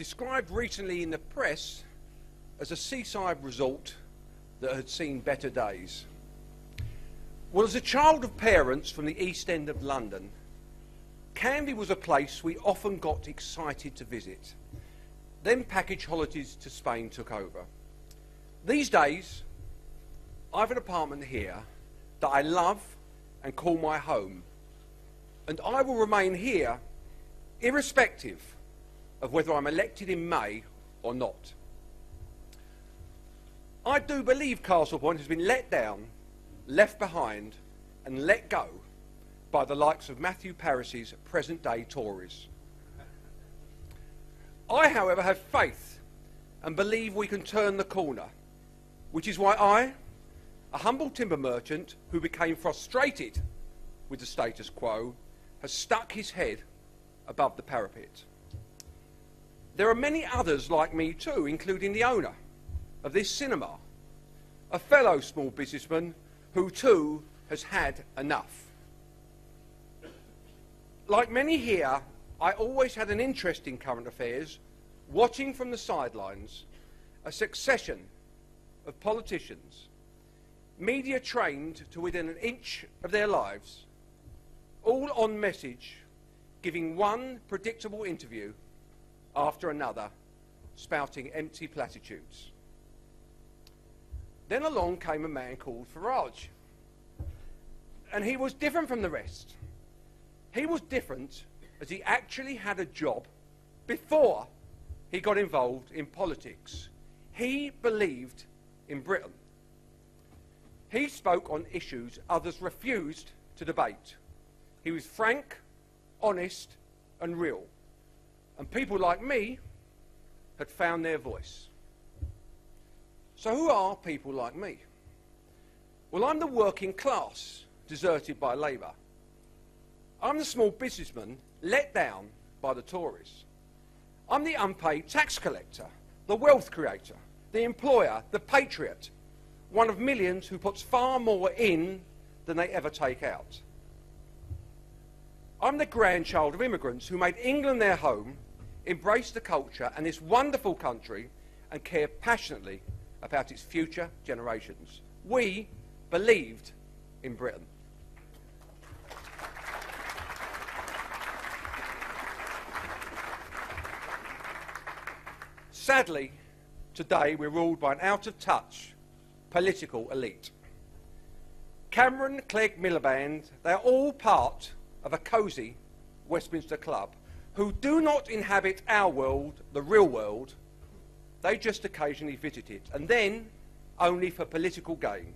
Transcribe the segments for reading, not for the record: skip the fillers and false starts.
described recently in the press as a seaside resort that had seen better days. Well, as a child of parents from the East End of London, Canby was a place we often got excited to visit. Then package holidays to Spain took over. These days, I have an apartment here that I love and call my home, and I will remain here irrespective of whether I'm elected in May or not. I do believe Castle Point has been let down, left behind and let go by the likes of Matthew Parris's present-day Tories. I, however, have faith and believe we can turn the corner, which is why I, a humble timber merchant who became frustrated with the status quo, has stuck his head above the parapet. There are many others like me too, including the owner of this cinema, a fellow small businessman who too has had enough. Like many here, I always had an interest in current affairs, watching from the sidelines a succession of politicians, media trained to within an inch of their lives, all on message, giving one predictable interview after another, spouting empty platitudes. Then along came a man called Farage, and he was different from the rest. He was different as he actually had a job before he got involved in politics. He believed in Britain. He spoke on issues others refused to debate. He was frank, honest and real. And people like me had found their voice. So who are people like me? Well, I'm the working class, deserted by Labour. I'm the small businessman let down by the Tories. I'm the unpaid tax collector, the wealth creator, the employer, the patriot, one of millions who puts far more in than they ever take out. I'm the grandchild of immigrants who made England their home, embraced the culture and this wonderful country and care passionately about its future generations. We believed in Britain. Sadly, today we're ruled by an out-of-touch political elite. Cameron, Clegg, Miliband, they're all part of a cosy Westminster club who do not inhabit our world, the real world. They just occasionally visit it, and then only for political gain.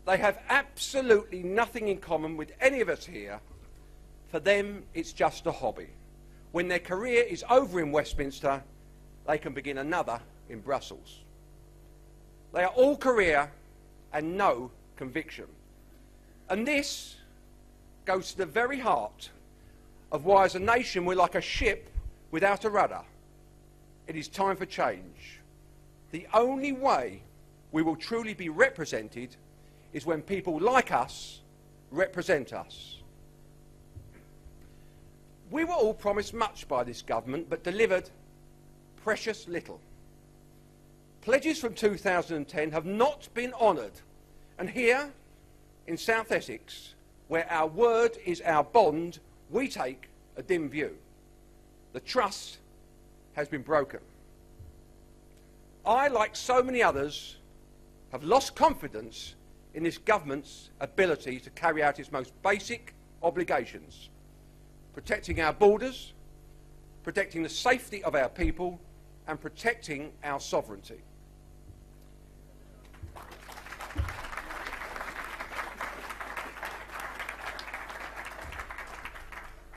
They have absolutely nothing in common with any of us here. For them, it's just a hobby. When their career is over in Westminster, they can begin another in Brussels. They are all career and no conviction. And this goes to the very heart of why, as a nation, we're like a ship without a rudder. It is time for change. The only way we will truly be represented is when people like us represent us. We were all promised much by this government, but delivered precious little. Pledges from 2010 have not been honoured, and here in South Essex, where our word is our bond, we take a dim view. The trust has been broken. I, like so many others, have lost confidence in this government's ability to carry out its most basic obligations, protecting our borders, protecting the safety of our people, and protecting our sovereignty.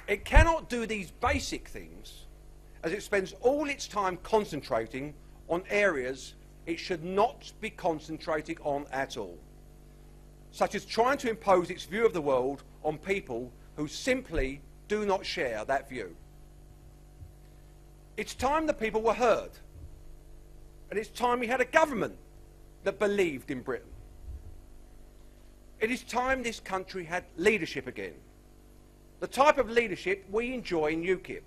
It cannot do these basic things as it spends all its time concentrating on areas it should not be concentrating on at all, such as trying to impose its view of the world on people who simply do not share that view. It's time the people were heard, and it's time we had a government that believed in Britain. It is time this country had leadership again, the type of leadership we enjoy in UKIP.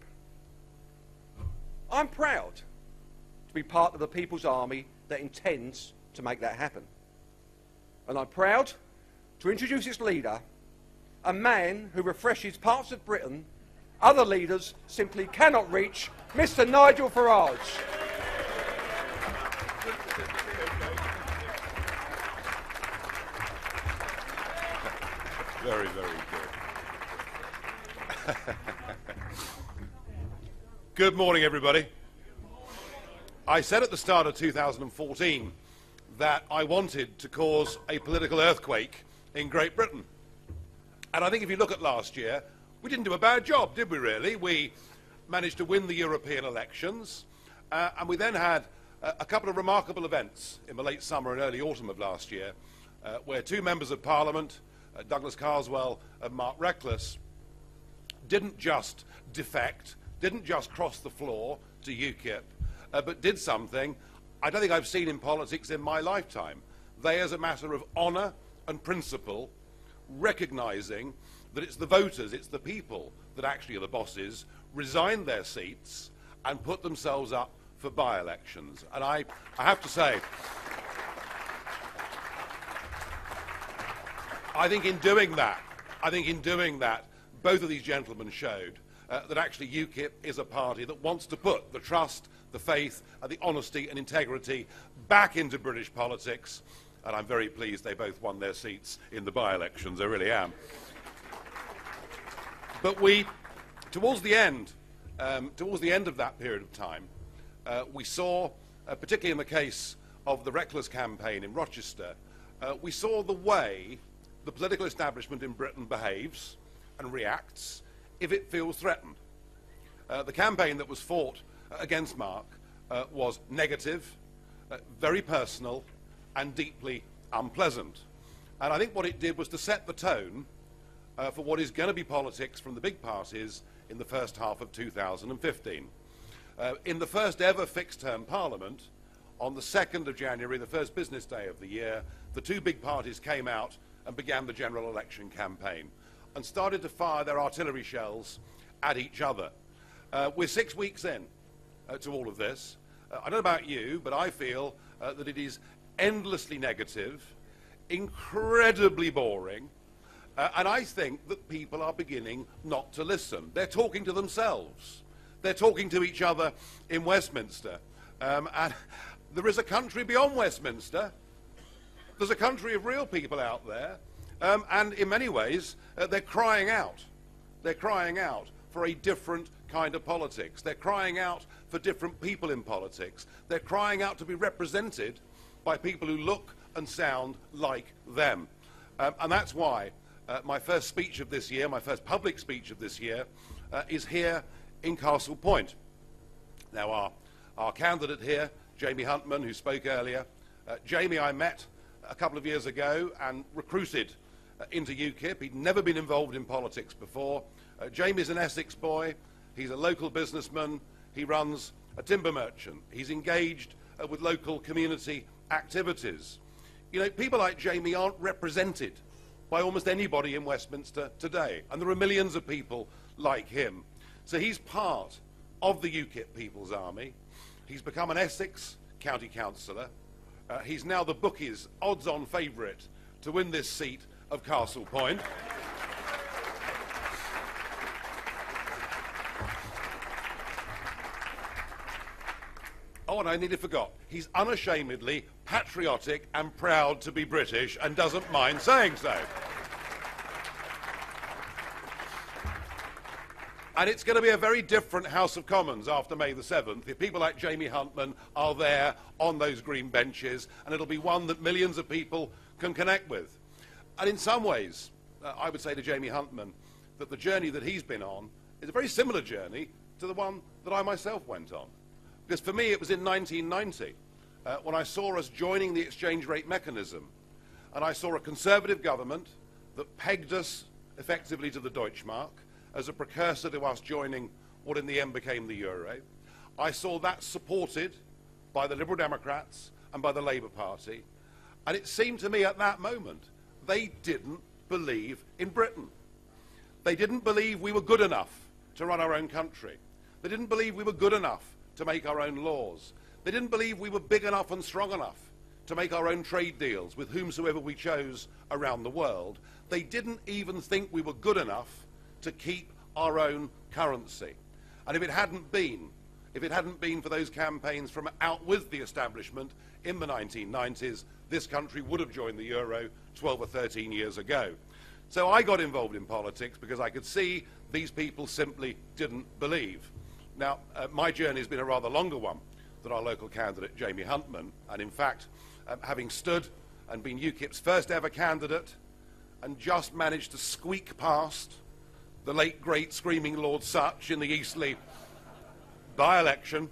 I'm proud to be part of the People's Army that intends to make that happen. And I'm proud to introduce its leader, a man who refreshes parts of Britain other leaders simply cannot reach, Mr. Nigel Farage. Very, very good. Good morning, everybody. I said at the start of 2014 that I wanted to cause a political earthquake in Great Britain. And I think if you look at last year, we didn't do a bad job, did we really? We managed to win the European elections, and we then had a couple of remarkable events in the late summer and early autumn of last year, where two members of Parliament, Douglas Carswell and Mark Reckless, didn't just defect, didn't just cross the floor to UKIP, but did something I don't think I've seen in politics in my lifetime. They, as a matter of honour and principle, recognising that it's the voters, it's the people that actually are the bosses, resigned their seats and put themselves up for by-elections. And I have to say, I think in doing that, both of these gentlemen showed that actually UKIP is a party that wants to put the trust, the faith, and the honesty and integrity back into British politics. And I'm very pleased they both won their seats in the by-elections. I really am. But towards the end of that period of time, we saw, particularly in the case of the Reckless campaign in Rochester, we saw the way the political establishment in Britain behaves and reacts if it feels threatened. The campaign that was fought against Mark was negative, very personal, and deeply unpleasant. And I think what it did was to set the tone for what is going to be politics from the big parties in the first half of 2015. In the first ever fixed-term Parliament, on the 2nd of January, the first business day of the year, the two big parties came out and began the general election campaign and started to fire their artillery shells at each other. We're 6 weeks in to all of this. I don't know about you, but I feel that it is endlessly negative, incredibly boring, and I think that people are beginning not to listen. They're talking to themselves. They're talking to each other in Westminster. And there is a country beyond Westminster. There's a country of real people out there. And in many ways, they're crying out. They're crying out for a different kind of politics. They're crying out for different people in politics. They're crying out to be represented by people who look and sound like them. And that's why my first speech of this year, my first public speech of this year, is here in Castle Point. Now, our candidate here, Jamie Huntman, who spoke earlier, Jamie I met a couple of years ago and recruited into UKIP. He'd never been involved in politics before. Jamie's an Essex boy. He's a local businessman. He runs a timber merchant. He's engaged with local community activities. You know, people like Jamie aren't represented by almost anybody in Westminster today, and there are millions of people like him. So he's part of the UKIP People's Army. He's become an Essex county councillor. He's now the bookies' odds-on favourite to win this seat of Castle Point. Oh, and I nearly forgot. He's unashamedly patriotic and proud to be British and doesn't mind saying so. And it's going to be a very different House of Commons after May the 7th if people like Jamie Huntman are there on those green benches, and it'll be one that millions of people can connect with. And in some ways, I would say to Jamie Huntman that the journey that he's been on is a very similar journey to the one that I myself went on. Because for me, it was in 1990 when I saw us joining the exchange rate mechanism, and I saw a Conservative government that pegged us effectively to the Deutschmark as a precursor to us joining what in the end became the euro. I saw that supported by the Liberal Democrats and by the Labour Party, and it seemed to me at that moment they didn't believe in Britain. They didn't believe we were good enough to run our own country. They didn't believe we were good enough to make our own laws. They didn't believe we were big enough and strong enough to make our own trade deals with whomsoever we chose around the world. They didn't even think we were good enough to keep our own currency. And if it hadn't been for those campaigns from out with the establishment in the 1990s, this country would have joined the euro 12 or 13 years ago. So I got involved in politics because I could see these people simply didn't believe. Now, my journey has been a rather longer one than our local candidate, Jamie Huntman, and in fact, having stood and been UKIP's first ever candidate and just managed to squeak past the late, great screaming Lord Such in the Eastleigh by-election,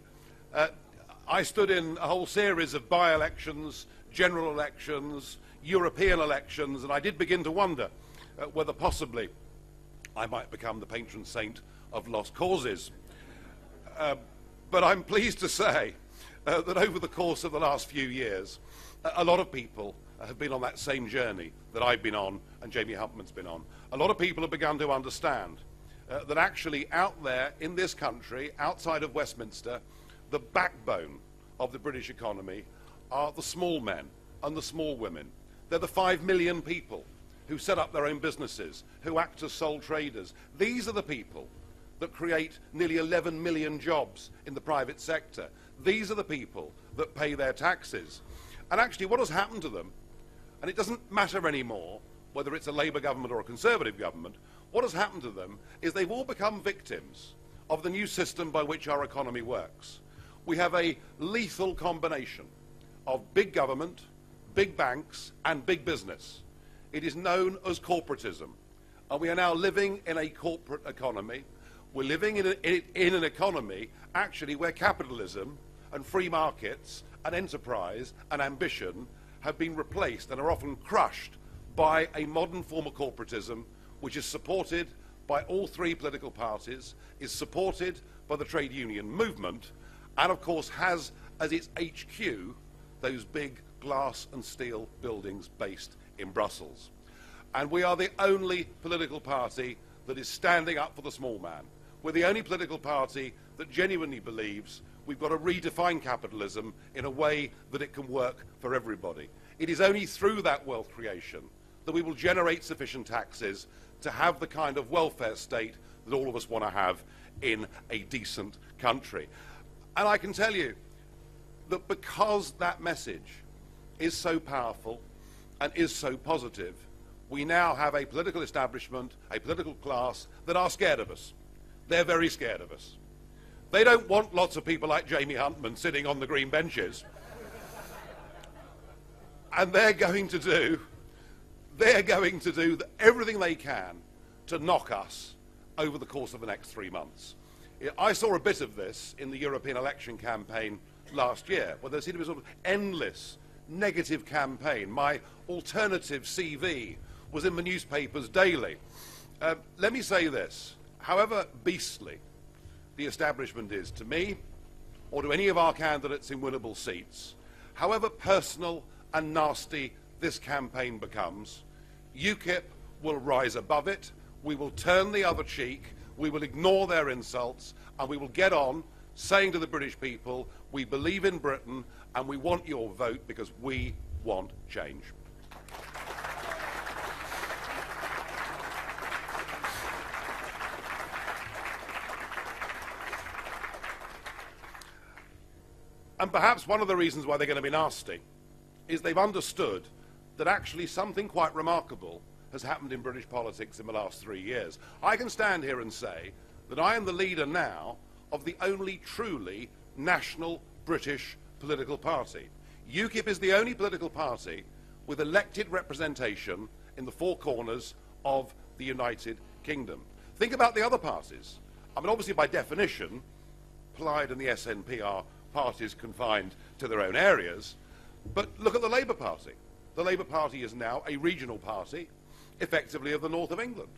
I stood in a whole series of by-elections, general elections, European elections, and I did begin to wonder whether possibly I might become the patron saint of lost causes. But I'm pleased to say that over the course of the last few years, a lot of people have been on that same journey that I've been on and Jamie Huntman's been on. A lot of people have begun to understand that actually out there in this country, outside of Westminster, the backbone of the British economy are the small men and the small women. They're the 5 million people who set up their own businesses, who act as sole traders. These are the people that create nearly 11 million jobs in the private sector. These are the people that pay their taxes. And actually what has happened to them, and it doesn't matter anymore whether it's a Labour government or a Conservative government, what has happened to them is they've all become victims of the new system by which our economy works. We have a lethal combination of big government, big banks, and big business. It is known as corporatism, and we are now living in a corporate economy. We're living in an economy, actually, where capitalism and free markets and enterprise and ambition have been replaced and are often crushed by a modern form of corporatism, which is supported by all three political parties, is supported by the trade union movement, and of course has as its HQ those big glass and steel buildings based in Brussels. And we are the only political party that is standing up for the small man. We're the only political party that genuinely believes we've got to redefine capitalism in a way that it can work for everybody. It is only through that wealth creation that we will generate sufficient taxes to have the kind of welfare state that all of us want to have in a decent country. And I can tell you that because that message is so powerful and is so positive, we now have a political establishment, a political class that are scared of us. They're very scared of us. They don't want lots of people like Jamie Huntman sitting on the green benches. And they're going to do everything they can to knock us over the course of the next 3 months. I saw a bit of this in the European election campaign last year, where there seemed to be a sort of endless negative campaign. My alternative CV was in the newspapers daily. Let me say this, however beastly the establishment is to me, or to any of our candidates in winnable seats, however personal and nasty this campaign becomes, UKIP will rise above it, we will turn the other cheek, we will ignore their insults, and we will get on saying to the British people, we believe in Britain and we want your vote because we want change. And perhaps one of the reasons why they're going to be nasty is they've understood that actually something quite remarkable has happened in British politics in the last 3 years. I can stand here and say that I am the leader now of the only truly national British political party. UKIP is the only political party with elected representation in the four corners of the United Kingdom. Think about the other parties. I mean, obviously by definition, Plaid and the SNP are parties confined to their own areas, but look at the Labour Party. The Labour Party is now a regional party, effectively of the north of England.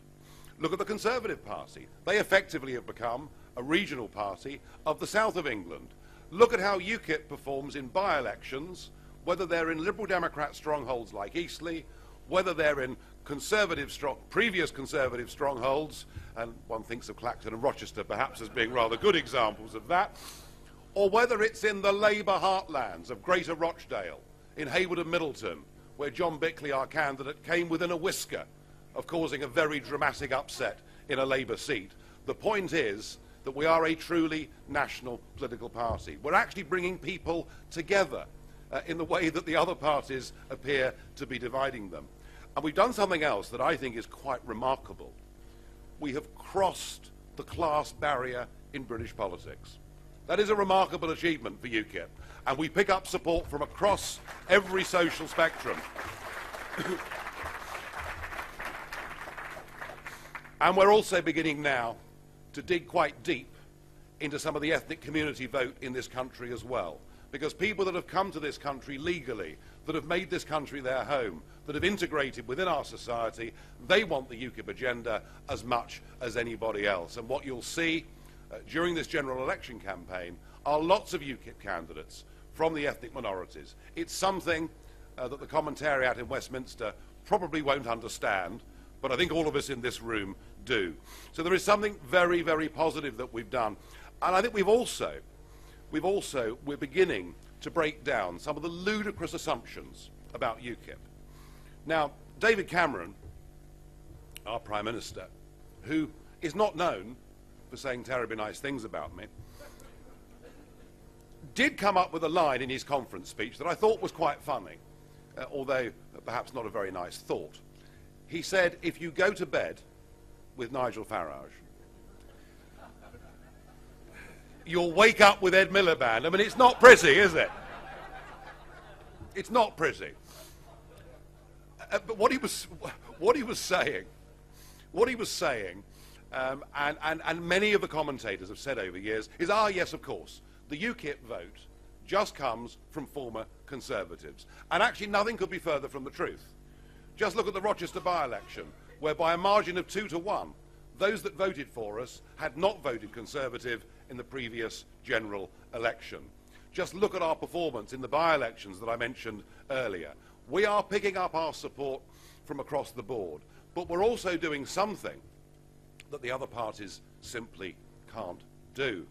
Look at the Conservative Party. They effectively have become a regional party of the south of England. Look at how UKIP performs in by-elections, whether they're in Liberal Democrat strongholds like Eastleigh, whether they're in previous Conservative strongholds, and one thinks of Clacton and Rochester perhaps as being rather good examples of that, or whether it's in the Labour heartlands of Greater Rochdale, in Haywood and Middleton, where John Bickley, our candidate, came within a whisker of causing a very dramatic upset in a Labour seat. The point is that we are a truly national political party. We're actually bringing people together in the way that the other parties appear to be dividing them. And we've done something else that I think is quite remarkable. We have crossed the class barrier in British politics. That is a remarkable achievement for UKIP, and we pick up support from across every social spectrum. And we're also beginning now to dig quite deep into some of the ethnic community vote in this country as well. Because people that have come to this country legally, that have made this country their home, that have integrated within our society, they want the UKIP agenda as much as anybody else. And what you'll see during this general election campaign are lots of UKIP candidates from the ethnic minorities. It's something that the commentariat in Westminster probably won't understand, but I think all of us in this room do. So there is something very, very positive that we've done. And I think we're beginning to break down some of the ludicrous assumptions about UKIP. Now, David Cameron, our Prime Minister, who is not known for saying terribly nice things about me, did come up with a line in his conference speech that I thought was quite funny, although perhaps not a very nice thought. He said, if you go to bed with Nigel Farage, you'll wake up with Ed Miliband. I mean, it's not pretty, is it? It's not pretty. But what he was saying, and many of the commentators have said over years, is, yes, of course, the UKIP vote just comes from former Conservatives. And actually, nothing could be further from the truth. Just look at the Rochester by-election, where by a margin of 2 to 1, those that voted for us had not voted Conservative in the previous general election. Just look at our performance in the by-elections that I mentioned earlier. We are picking up our support from across the board, but we're also doing something that the other parties simply can't do.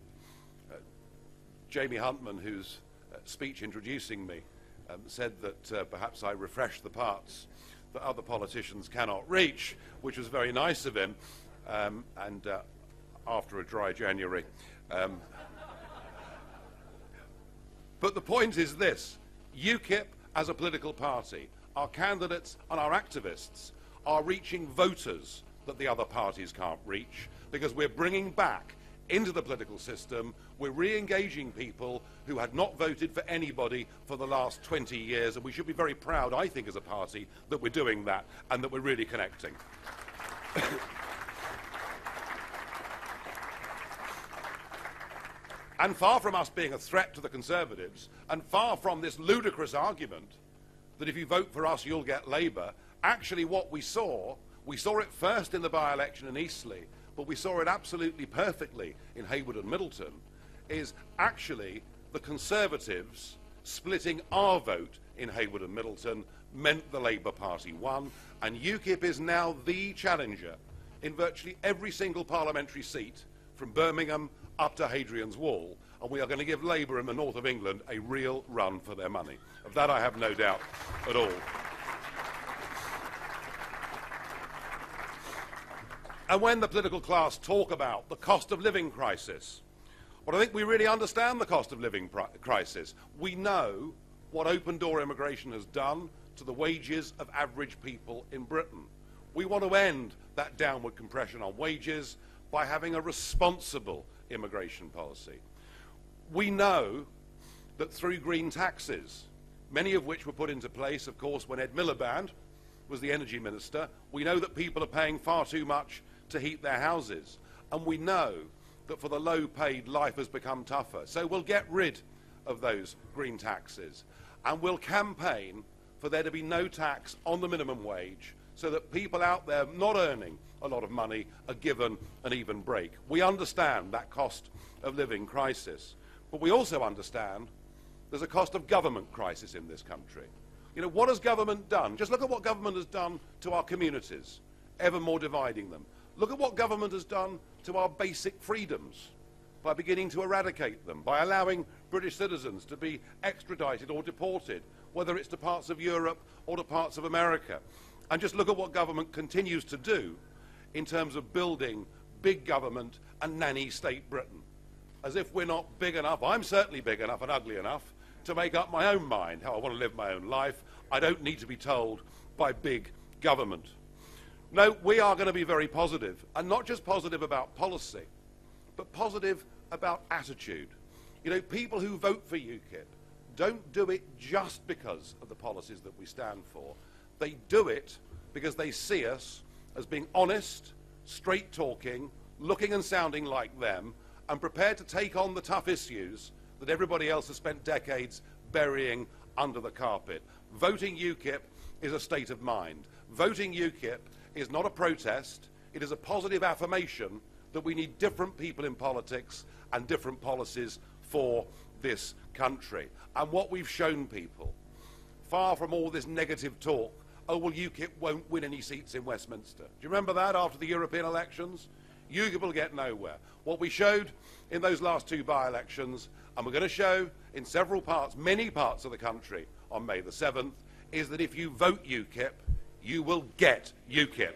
Jamie Huntman, whose speech introducing me, said that perhaps I refreshed the parts that other politicians cannot reach, which was very nice of him, and after a dry January. But the point is this: UKIP as a political party, our candidates and our activists are reaching voters that the other parties can't reach, because we're bringing back into the political system, we're re-engaging people who had not voted for anybody for the last 20 years, and we should be very proud, I think, as a party, that we're doing that and that we're really connecting. And far from us being a threat to the Conservatives, and far from this ludicrous argument that if you vote for us you'll get Labour, actually what we saw it first in the by-election in Eastleigh, but we saw it absolutely perfectly in Haywood and Middleton, is actually the Conservatives splitting our vote in Haywood and Middleton meant the Labour Party won, and UKIP is now the challenger in virtually every single parliamentary seat from Birmingham up to Hadrian's Wall, and we are going to give Labour in the north of England a real run for their money. Of that I have no doubt at all. And when the political class talk about the cost of living crisis, well, I think we really understand the cost of living crisis. We know what open-door immigration has done to the wages of average people in Britain. We want to end that downward compression on wages by having a responsible immigration policy. We know that through green taxes, many of which were put into place, of course, when Ed Miliband was the energy minister, we know that people are paying far too much to heat their houses. And we know that for the low-paid, life has become tougher. So we'll get rid of those green taxes. And we'll campaign for there to be no tax on the minimum wage, so that people out there not earning a lot of money are given an even break. We understand that cost of living crisis, but we also understand there's a cost of government crisis in this country. You know, what has government done? Just look at what government has done to our communities, ever more dividing them. Look at what government has done to our basic freedoms by beginning to eradicate them, by allowing British citizens to be extradited or deported, whether it's to parts of Europe or to parts of America. And just look at what government continues to do in terms of building big government and nanny state Britain. As if we're not big enough, I'm certainly big enough and ugly enough to make up my own mind how I want to live my own life. I don't need to be told by big government. No, we are going to be very positive, and not just positive about policy, but positive about attitude. You know, people who vote for UKIP don't do it just because of the policies that we stand for. They do it because they see us as being honest, straight-talking, looking and sounding like them, and prepared to take on the tough issues that everybody else has spent decades burying under the carpet. Voting UKIP is a state of mind. Voting UKIP is not a protest. It is a positive affirmation that we need different people in politics and different policies for this country. And what we've shown people, far from all this negative talk, oh, well, UKIP won't win any seats in Westminster. Do you remember that after the European elections? UKIP will get nowhere. What we showed in those last two by-elections, and we're going to show in several parts, many parts of the country on May the 7th, is that if you vote UKIP, you will get UKIP.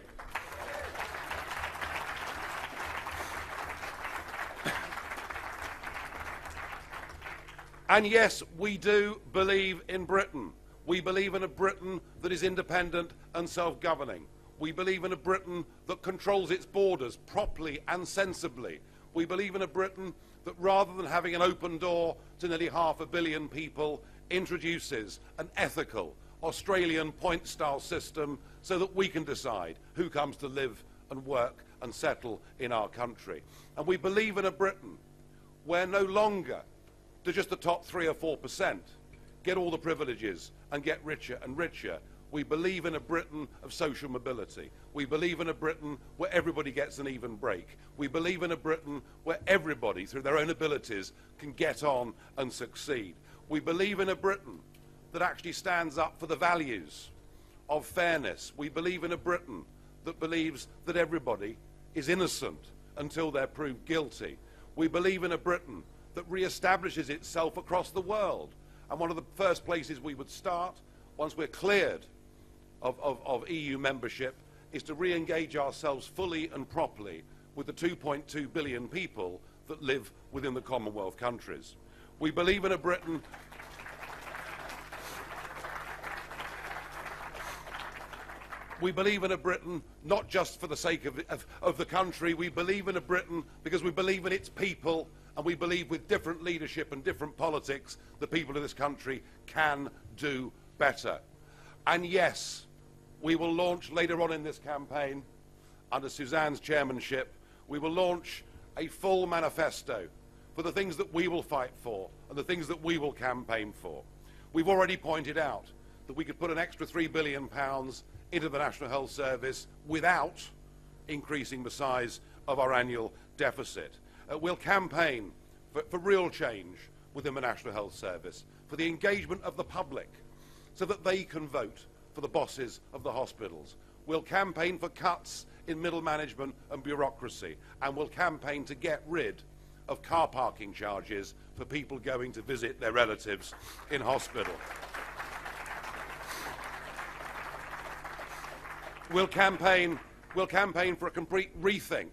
And yes, we do believe in Britain. We believe in a Britain that is independent and self-governing. We believe in a Britain that controls its borders properly and sensibly. We believe in a Britain that, rather than having an open door to nearly 500 million people, introduces an ethical Australian point-style system so that we can decide who comes to live and work and settle in our country. And we believe in a Britain where no longer do just the top 3 or 4% get all the privileges and get richer and richer. We believe in a Britain of social mobility. We believe in a Britain where everybody gets an even break. We believe in a Britain where everybody, through their own abilities, can get on and succeed. We believe in a Britain that actually stands up for the values of fairness. We believe in a Britain that believes that everybody is innocent until they're proved guilty. We believe in a Britain that re-establishes itself across the world. And one of the first places we would start, once we're cleared of EU membership, is to re-engage ourselves fully and properly with the 2.2 billion people that live within the Commonwealth countries. We believe in a Britain We believe in a Britain not just for the sake of the country. We believe in a Britain because we believe in its people, and we believe with different leadership and different politics, the people of this country can do better. And yes, we will launch later on in this campaign, under Suzanne's chairmanship, we will launch a full manifesto for the things that we will fight for and the things that we will campaign for. We've already pointed out that we could put an extra £3 billion into the National Health Service without increasing the size of our annual deficit. We'll campaign for real change within the National Health Service, for the engagement of the public, so that they can vote for the bosses of the hospitals. We'll campaign for cuts in middle management and bureaucracy, and we'll campaign to get rid of car parking charges for people going to visit their relatives in hospital. We'll campaign for a complete rethink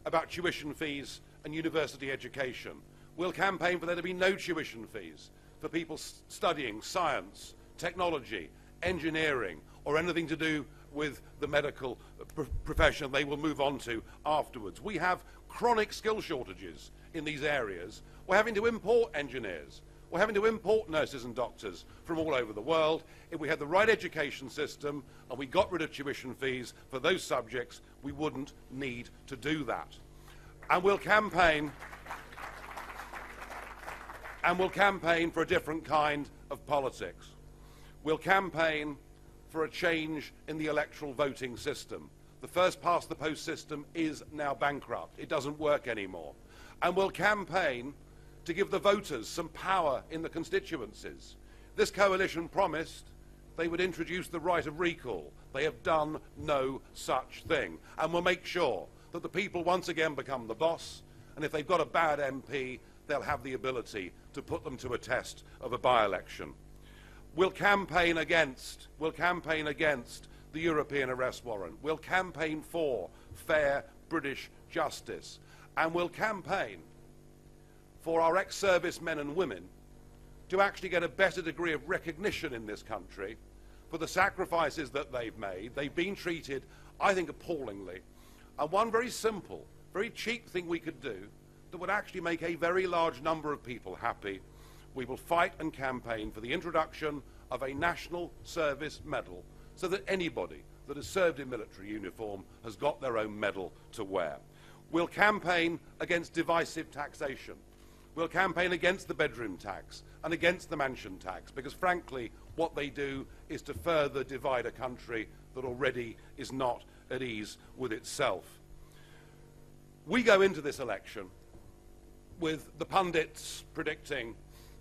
about tuition fees and university education. We'll campaign for there to be no tuition fees for people studying science, technology, engineering, or anything to do with the medical profession they will move on to afterwards. We have chronic skill shortages in these areas. We're having to import engineers. We're having to import nurses and doctors from all over the world. If we had the right education system and we got rid of tuition fees for those subjects, we wouldn't need to do that. And we'll campaign for a different kind of politics. We'll campaign for a change in the electoral voting system. The first past the post system is now bankrupt. It doesn't work anymore. And we'll campaign to give the voters some power in the constituencies. This coalition promised they would introduce the right of recall. They have done no such thing. And we'll make sure that the people once again become the boss, and if they've got a bad MP, they'll have the ability to put them to a test of a by-election. We'll campaign against the European arrest warrant. We'll campaign for fair British justice. And we'll campaign for our ex-service men and women to actually get a better degree of recognition in this country for the sacrifices that they've made. They've been treated, I think, appallingly. And one very simple, very cheap thing we could do that would actually make a very large number of people happy: we will fight and campaign for the introduction of a national service medal so that anybody that has served in military uniform has got their own medal to wear. We'll campaign against divisive taxation. We'll campaign against the bedroom tax and against the mansion tax, because frankly what they do is to further divide a country that already is not at ease with itself. We go into this election with the pundits predicting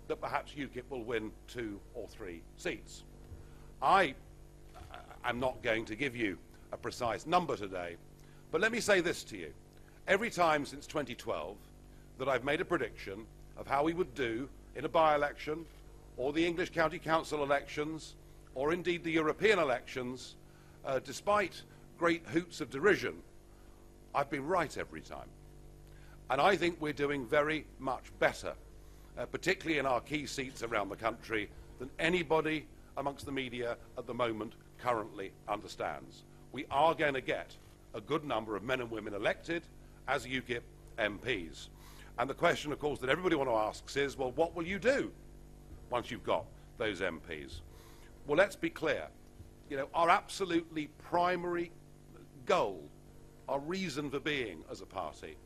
that perhaps UKIP will win 2 or 3 seats. I am not going to give you a precise number today, but let me say this to you. Every time since 2012 that I've made a prediction of how we would do in a by-election, or the English County Council elections, or indeed the European elections, despite great hoots of derision, I've been right every time. And I think we're doing very much better, particularly in our key seats around the country, than anybody amongst the media at the moment currently understands. We are going to get a good number of men and women elected as UKIP MPs. And the question, of course, that everybody wants to ask is, well, what will you do once you've got those MPs? Well, let's be clear. You know, our absolutely primary goal, our reason for being as a party,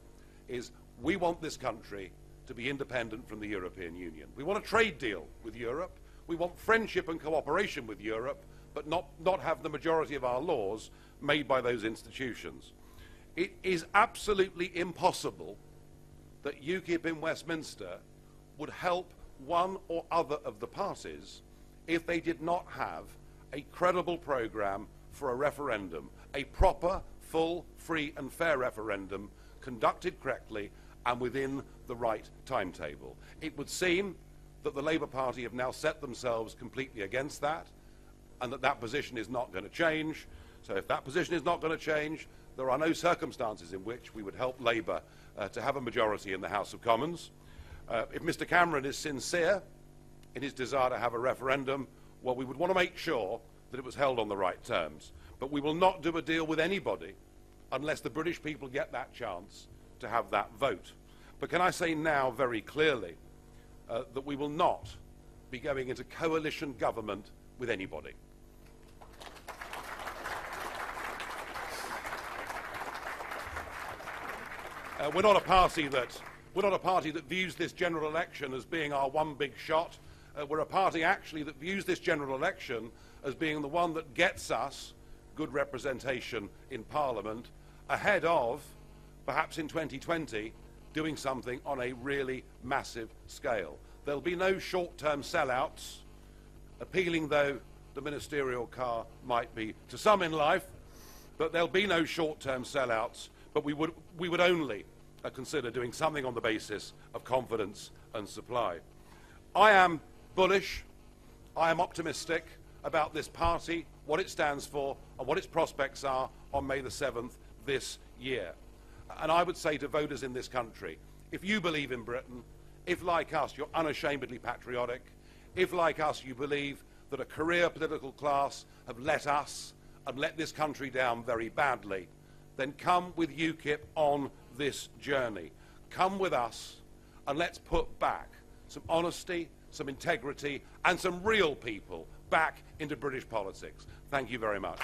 is we want this country to be independent from the European Union. We want a trade deal with Europe. We want friendship and cooperation with Europe, but not have the majority of our laws made by those institutions. It is absolutely impossible that UKIP in Westminster would help one or other of the parties if they did not have a credible programme for a referendum, a proper, full, free and fair referendum conducted correctly and within the right timetable. It would seem that the Labour Party have now set themselves completely against that, and that position is not going to change. So if that position is not going to change, there are no circumstances in which we would help Labour to have a majority in the House of Commons. If Mr Cameron is sincere in his desire to have a referendum, well, we would want to make sure that it was held on the right terms. But we will not do a deal with anybody unless the British people get that chance to have that vote. But can I say now very clearly that we will not be going into coalition government with anybody. We're not a party that views this general election as being our one big shot. We're a party actually that views this general election as being the one that gets us good representation in Parliament ahead of, perhaps in 2020, doing something on a really massive scale. There'll be no short-term sellouts, appealing though the ministerial car might be to some in life, but there'll be no short-term sellouts, but we would only consider doing something on the basis of confidence and supply. I am bullish, I am optimistic about this party, what it stands for, and what its prospects are on May the 7th this year. And I would say to voters in this country, if you believe in Britain, if like us you're unashamedly patriotic, if like us you believe that a career political class have let us and let this country down very badly, then come with UKIP on this journey. Come with us and let's put back some honesty, some integrity and some real people back into British politics. Thank you very much.